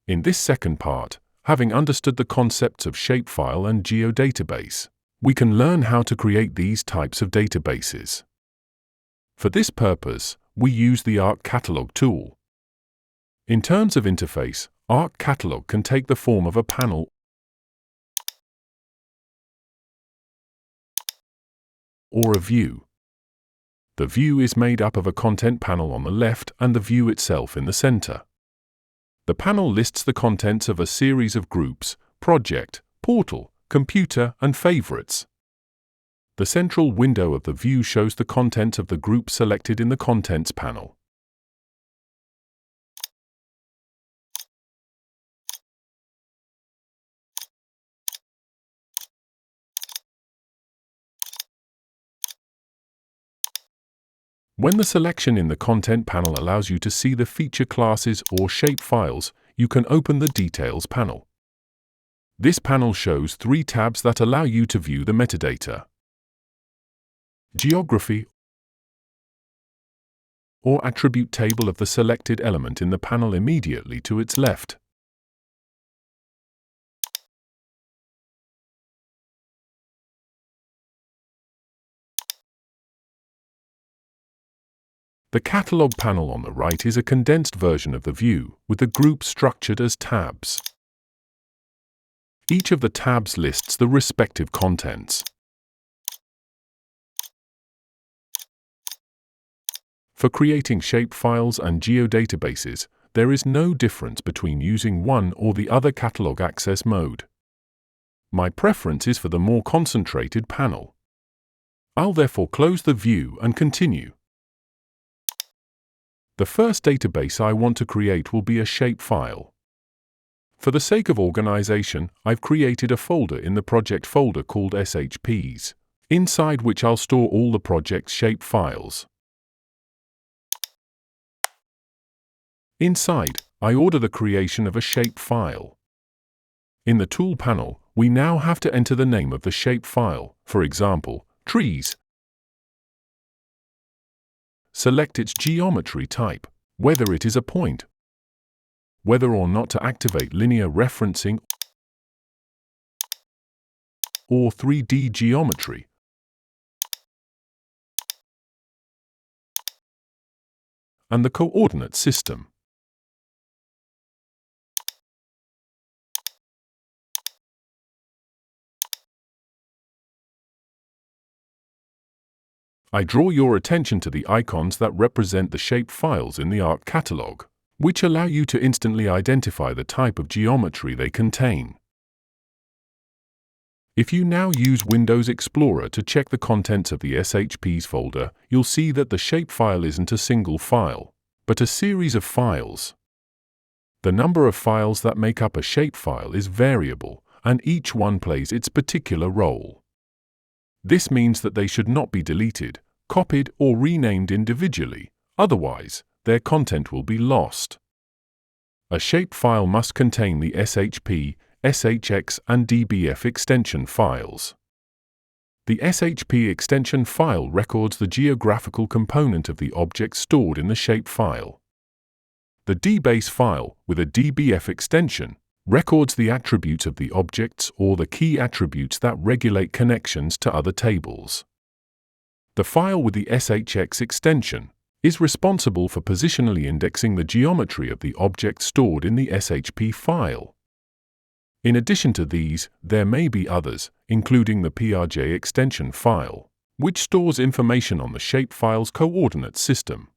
In this second part, having understood the concepts of shapefile and geodatabase, we can learn how to create these types of databases. For this purpose, we use the ArcCatalog tool. In terms of interface, ArcCatalog can take the form of a panel or a view. The view is made up of a content panel on the left and the view itself in the center. The panel lists the contents of a series of groups, project, portal, computer, and favorites. The central window of the view shows the content of the group selected in the Contents panel. When the selection in the Content panel allows you to see the feature classes or shapefiles, you can open the Details panel. This panel shows 3 tabs that allow you to view the metadata: Geography or attribute table of the selected element in the panel immediately to its left. The Catalog panel on the right is a condensed version of the view, with the groups structured as tabs. Each of the tabs lists the respective contents. For creating shapefiles and geodatabases, there is no difference between using one or the other catalog access mode. My preference is for the more concentrated panel. I'll therefore close the view and continue. The first database I want to create will be a shapefile. For the sake of organization, I've created a folder in the project folder called SHPs, inside which I'll store all the project's shapefiles. Inside, I order the creation of a shapefile. In the Tool panel, we now have to enter the name of the shapefile, for example, trees. Select its geometry type, whether it is a point, whether or not to activate linear referencing or 3D geometry, and the coordinate system. I draw your attention to the icons that represent the shapefiles in the ArcCatalog, which allow you to instantly identify the type of geometry they contain. If you now use Windows Explorer to check the contents of the SHPs folder, you'll see that the shapefile isn't a single file, but a series of files. The number of files that make up a shapefile is variable, and each one plays its particular role. This means that they should not be deleted, copied, or renamed individually, otherwise, their content will be lost. A shapefile must contain the SHP, SHX, and DBF extension files. The SHP extension file records the geographical component of the object stored in the shapefile. The DBase file, with a DBF extension, records the attributes of the objects or the key attributes that regulate connections to other tables. The file with the SHX extension is responsible for positionally indexing the geometry of the object stored in the SHP file. In addition to these, there may be others, including the PRJ extension file, which stores information on the shapefile's coordinate system.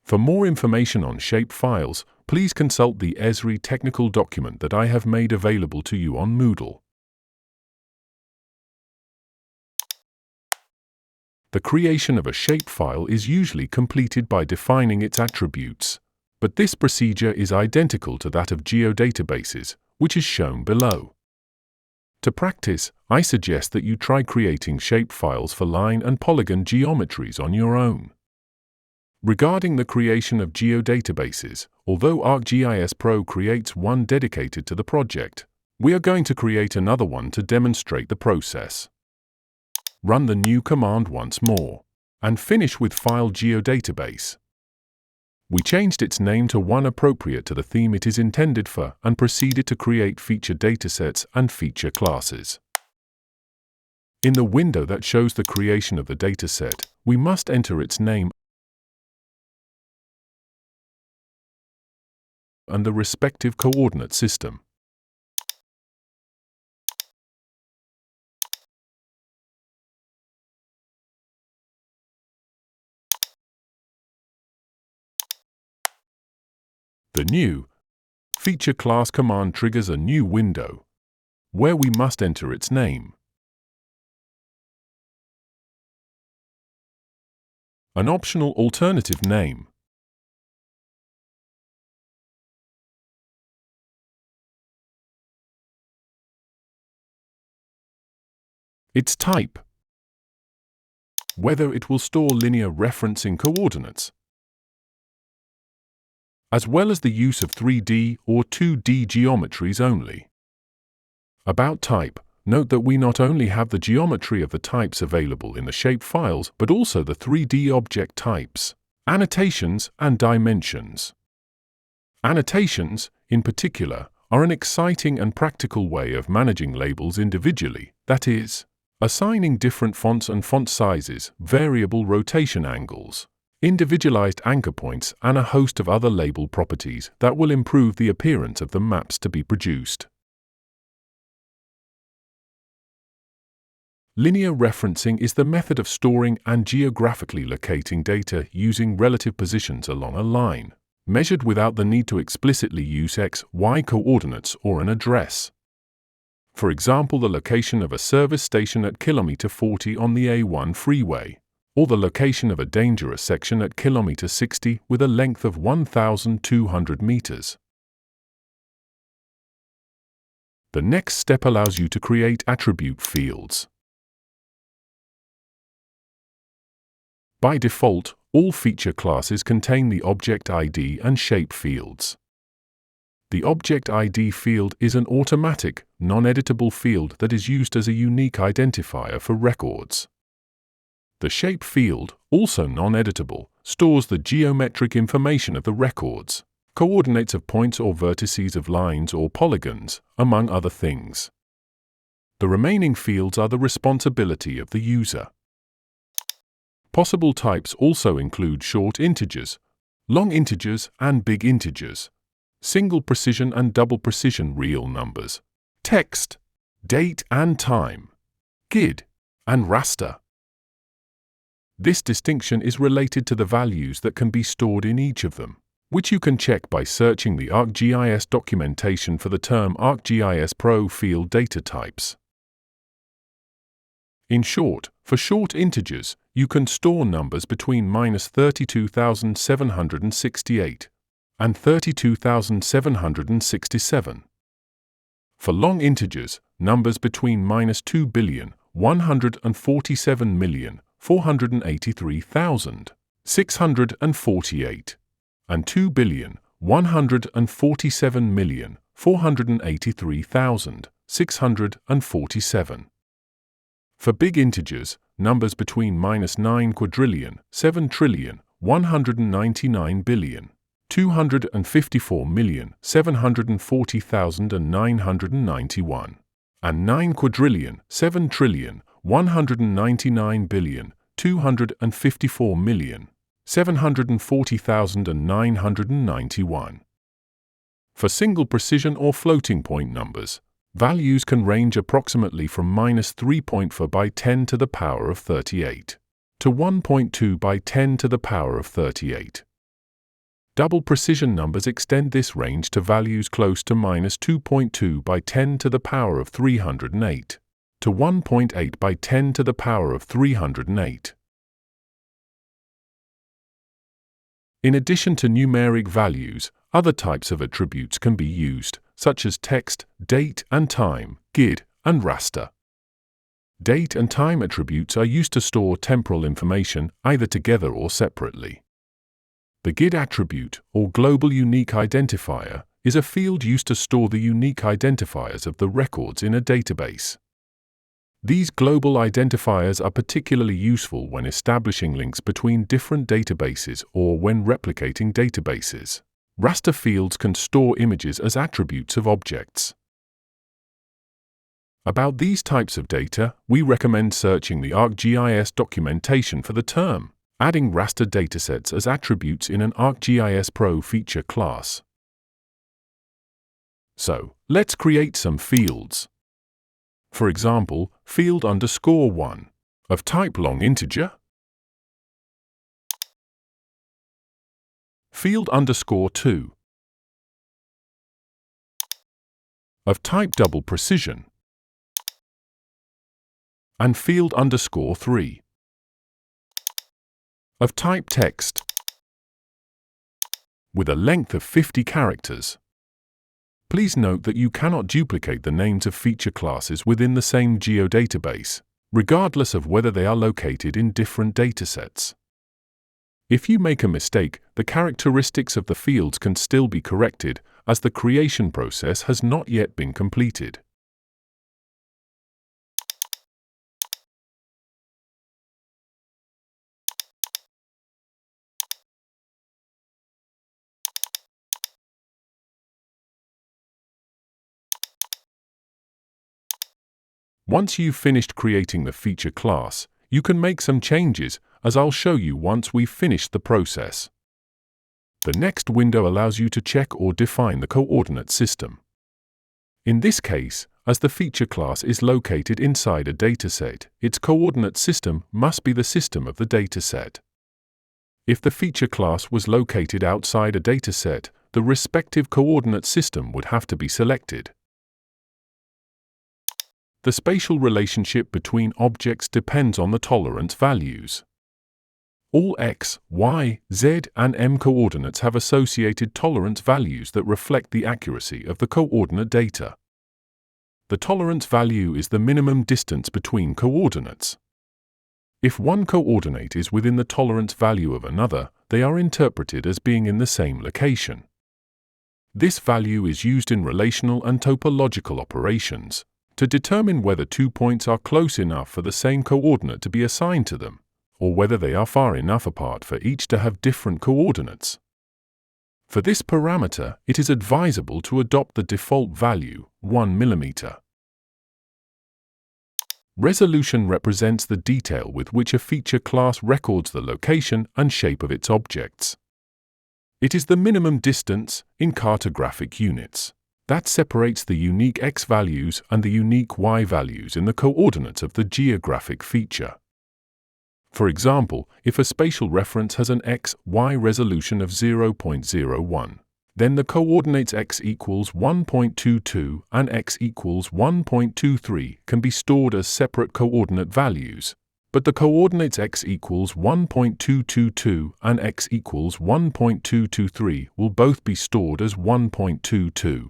For more information on shapefiles, please consult the Esri technical document that I have made available to you on Moodle. The creation of a shapefile is usually completed by defining its attributes, but this procedure is identical to that of geodatabases, which is shown below. To practice, I suggest that you try creating shapefiles for line and polygon geometries on your own. Regarding the creation of geodatabases, although ArcGIS Pro creates one dedicated to the project, we are going to create another one to demonstrate the process. Run the new command once more, and finish with File Geodatabase. We changed its name to one appropriate to the theme it is intended for and proceeded to create feature datasets and feature classes. In the window that shows the creation of the dataset, we must enter its name and the respective coordinate system. The new feature class command triggers a new window where we must enter its name, an optional alternative name, its type, whether it will store linear referencing coordinates, as well as the use of 3D or 2D geometries only. About type, note that we not only have the geometry of the types available in the shapefiles, but also the 3D object types, annotations, and dimensions. Annotations, in particular, are an exciting and practical way of managing labels individually, that is, assigning different fonts and font sizes, variable rotation angles, individualized anchor points, and a host of other label properties that will improve the appearance of the maps to be produced. Linear referencing is the method of storing and geographically locating data using relative positions along a line, measured without the need to explicitly use x, y coordinates or an address. For example, the location of a service station at kilometer 40 on the A1 freeway, or the location of a dangerous section at kilometer 60 with a length of 1,200 meters. The next step allows you to create attribute fields. By default, all feature classes contain the object ID and shape fields. The object ID field is an automatic, non-editable field that is used as a unique identifier for records. The shape field, also non-editable, stores the geometric information of the records, coordinates of points or vertices of lines or polygons, among other things. The remaining fields are the responsibility of the user. Possible types also include short integers, long integers and big integers, single precision and double precision real numbers, text, date and time, GID, and raster. This distinction is related to the values that can be stored in each of them, which you can check by searching the ArcGIS documentation for the term ArcGIS Pro field data types. In short, for short integers, you can store numbers between -32,768 and 32,767. For long integers, numbers between -2,147,483,648 and 2,147,483,647. For big integers, numbers between -9 quadrillion, 7 trillion, 199 billion, 254,740,991, and 9 quadrillion, 7 trillion, 199 billion, 254,740,991. For single precision or floating point numbers, values can range approximately from -3.4 by 10 to the power of 38 to 1.2 by 10 to the power of 38. Double precision numbers extend this range to values close to -2.2 by 10 to the power of 308 to 1.8 by 10 to the power of 308. In addition to numeric values, other types of attributes can be used, such as text, date and time, GID, and raster. Date and time attributes are used to store temporal information, either together or separately. The GID attribute, or Global Unique Identifier, is a field used to store the unique identifiers of the records in a database. These global identifiers are particularly useful when establishing links between different databases or when replicating databases. Raster fields can store images as attributes of objects. About these types of data, we recommend searching the ArcGIS documentation for the term, adding raster datasets as attributes in an ArcGIS Pro feature class. So, let's create some fields. For example, field _1 of type long integer, field _2 of type double precision, and field _3 of type text with a length of 50 characters. Please note that you cannot duplicate the names of feature classes within the same geodatabase, regardless of whether they are located in different datasets. If you make a mistake, the characteristics of the fields can still be corrected, as the creation process has not yet been completed. Once you've finished creating the feature class, you can make some changes, as I'll show you once we've finished the process. The next window allows you to check or define the coordinate system. In this case, as the feature class is located inside a dataset, its coordinate system must be the system of the dataset. If the feature class was located outside a dataset, the respective coordinate system would have to be selected. The spatial relationship between objects depends on the tolerance values. All x, y, z, and m coordinates have associated tolerance values that reflect the accuracy of the coordinate data. The tolerance value is the minimum distance between coordinates. If one coordinate is within the tolerance value of another, they are interpreted as being in the same location. This value is used in relational and topological operations to determine whether 2 points are close enough for the same coordinate to be assigned to them, or whether they are far enough apart for each to have different coordinates. For this parameter, it is advisable to adopt the default value, 1 mm. Resolution represents the detail with which a feature class records the location and shape of its objects. It is the minimum distance, in cartographic units, that separates the unique x values and the unique y values in the coordinates of the geographic feature. For example, if a spatial reference has an x-y resolution of 0.01, then the coordinates x equals 1.22 and x equals 1.23 can be stored as separate coordinate values, but the coordinates x equals 1.222 and x equals 1.223 will both be stored as 1.22.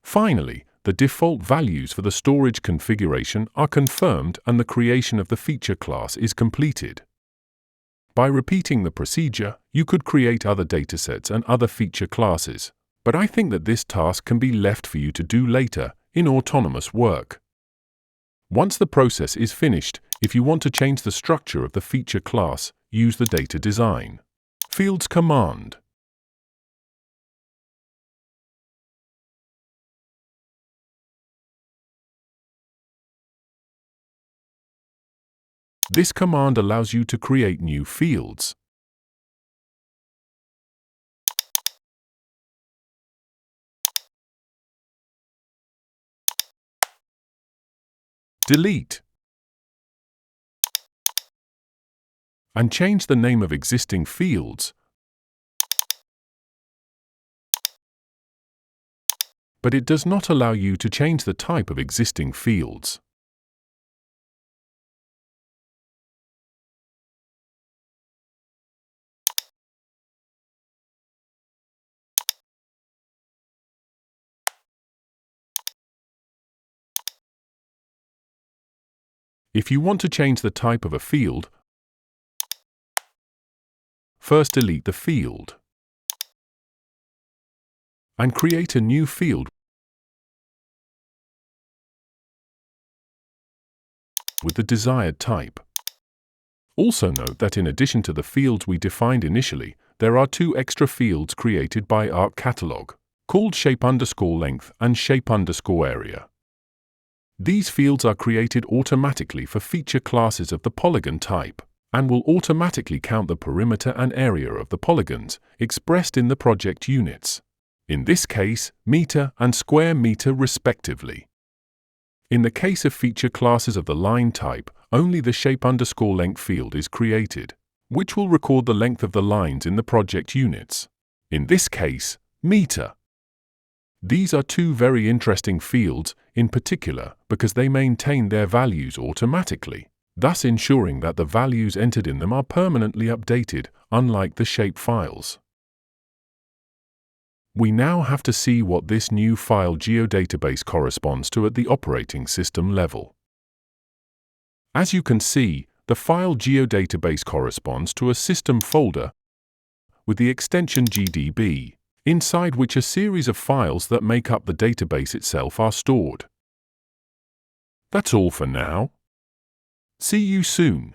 Finally, the default values for the storage configuration are confirmed and the creation of the feature class is completed. By repeating the procedure, you could create other datasets and other feature classes, but I think that this task can be left for you to do later in autonomous work. Once the process is finished, if you want to change the structure of the feature class, use the Data Design Fields command. This command allows you to create new fields. Delete. And change the name of existing fields. But it does not allow you to change the type of existing fields. If you want to change the type of a field, first delete the field and create a new field with the desired type. Also note that in addition to the fields we defined initially, there are 2 extra fields created by ArcCatalog, called shape_length and shape_area. These fields are created automatically for feature classes of the polygon type, and will automatically count the perimeter and area of the polygons expressed in the project units, in this case, meter and square meter respectively. In the case of feature classes of the line type, only the shape_length field is created, which will record the length of the lines in the project units, in this case, meter. These are 2 very interesting fields, in particular because they maintain their values automatically, thus ensuring that the values entered in them are permanently updated, unlike the shapefiles. We now have to see what this new file geodatabase corresponds to at the operating system level. As you can see, the file geodatabase corresponds to a system folder with the extension GDB, inside which a series of files that make up the database itself are stored. That's all for now. See you soon.